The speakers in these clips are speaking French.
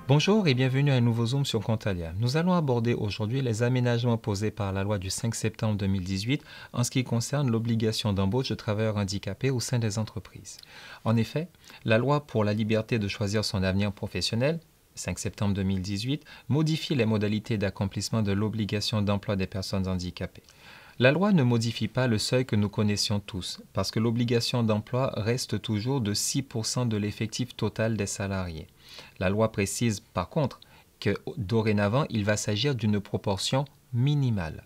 Bonjour et bienvenue à un nouveau Zoom sur Contalia. Nous allons aborder aujourd'hui les aménagements posés par la loi du 5 septembre 2018 en ce qui concerne l'obligation d'embauche de travailleurs handicapés au sein des entreprises. En effet, la loi pour la liberté de choisir son avenir professionnel, 5 septembre 2018, modifie les modalités d'accomplissement de l'obligation d'emploi des personnes handicapées. La loi ne modifie pas le seuil que nous connaissions tous, parce que l'obligation d'emploi reste toujours de 6% de l'effectif total des salariés. La loi précise par contre que dorénavant, il va s'agir d'une proportion minimale.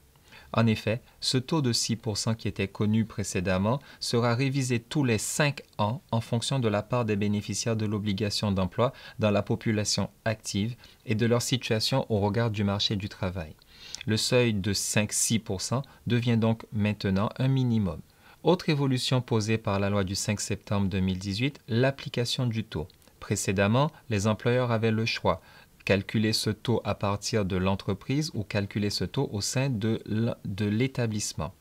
En effet, ce taux de 6% qui était connu précédemment sera révisé tous les 5 ans en fonction de la part des bénéficiaires de l'obligation d'emploi dans la population active et de leur situation au regard du marché du travail. Le seuil de 5-6% devient donc maintenant un minimum. Autre évolution posée par la loi du 5 septembre 2018, l'application du taux. Précédemment, les employeurs avaient le choix, calculer ce taux à partir de l'entreprise ou calculer ce taux au sein de l'établissement.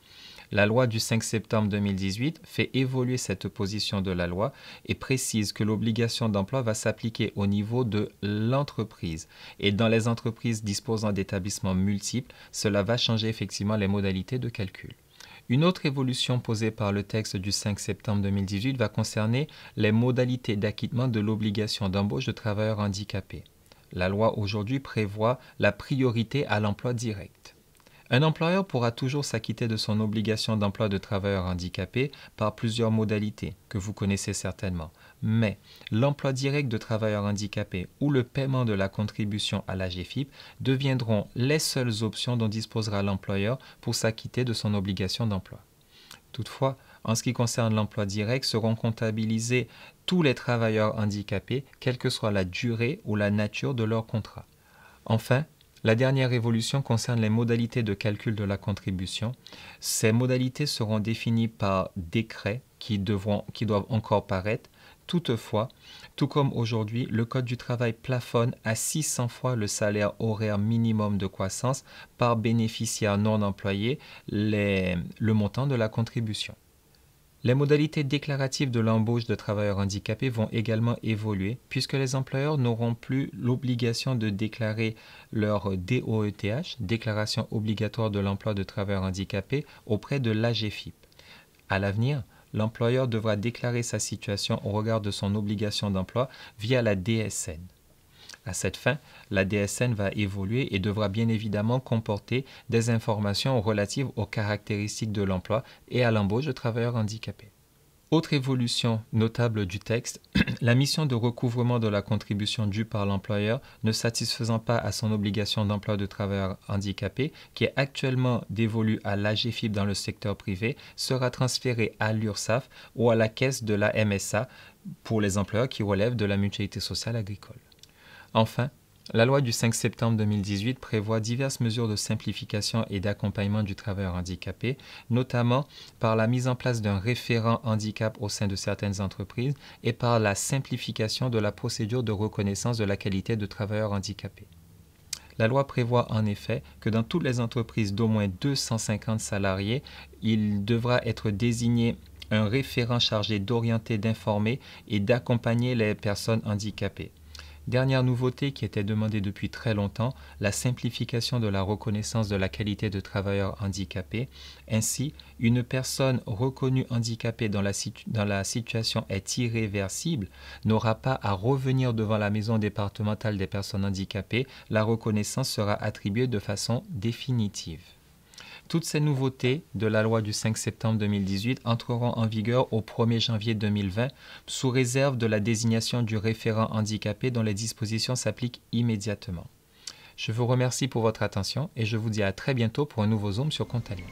La loi du 5 septembre 2018 fait évoluer cette position de la loi et précise que l'obligation d'emploi va s'appliquer au niveau de l'entreprise. Et dans les entreprises disposant d'établissements multiples, cela va changer effectivement les modalités de calcul. Une autre évolution posée par le texte du 5 septembre 2018 va concerner les modalités d'acquittement de l'obligation d'embauche de travailleurs handicapés. La loi aujourd'hui prévoit la priorité à l'emploi direct. Un employeur pourra toujours s'acquitter de son obligation d'emploi de travailleurs handicapés par plusieurs modalités que vous connaissez certainement. Mais l'emploi direct de travailleurs handicapés ou le paiement de la contribution à l'AGEFIP deviendront les seules options dont disposera l'employeur pour s'acquitter de son obligation d'emploi. Toutefois, en ce qui concerne l'emploi direct, seront comptabilisés tous les travailleurs handicapés, quelle que soit la durée ou la nature de leur contrat. Enfin, la dernière évolution concerne les modalités de calcul de la contribution. Ces modalités seront définies par décret qui doivent encore paraître. Toutefois, tout comme aujourd'hui, le Code du travail plafonne à 600 fois le salaire horaire minimum de croissance par bénéficiaire non employé le montant de la contribution. Les modalités déclaratives de l'embauche de travailleurs handicapés vont également évoluer puisque les employeurs n'auront plus l'obligation de déclarer leur DOETH, Déclaration obligatoire de l'emploi de travailleurs handicapés, auprès de l'AGEFIP. À l'avenir, l'employeur devra déclarer sa situation au regard de son obligation d'emploi via la DSN. À cette fin, la DSN va évoluer et devra bien évidemment comporter des informations relatives aux caractéristiques de l'emploi et à l'embauche de travailleurs handicapés. Autre évolution notable du texte, la mission de recouvrement de la contribution due par l'employeur ne satisfaisant pas à son obligation d'emploi de travailleurs handicapés, qui est actuellement dévolue à l'AGEFIP dans le secteur privé, sera transférée à l'URSSAF ou à la caisse de la MSA pour les employeurs qui relèvent de la mutualité sociale agricole. Enfin, la loi du 5 septembre 2018 prévoit diverses mesures de simplification et d'accompagnement du travailleur handicapé, notamment par la mise en place d'un référent handicap au sein de certaines entreprises et par la simplification de la procédure de reconnaissance de la qualité de travailleur handicapé. La loi prévoit en effet que dans toutes les entreprises d'au moins 250 salariés, il devra être désigné un référent chargé d'orienter, d'informer et d'accompagner les personnes handicapées. Dernière nouveauté qui était demandée depuis très longtemps, la simplification de la reconnaissance de la qualité de travailleur handicapé. Ainsi, une personne reconnue handicapée dont la situation est irréversible n'aura pas à revenir devant la maison départementale des personnes handicapées. La reconnaissance sera attribuée de façon définitive. Toutes ces nouveautés de la loi du 5 septembre 2018 entreront en vigueur au 1er janvier 2020 sous réserve de la désignation du référent handicapé dont les dispositions s'appliquent immédiatement. Je vous remercie pour votre attention et je vous dis à très bientôt pour un nouveau Zoom sur Contalia.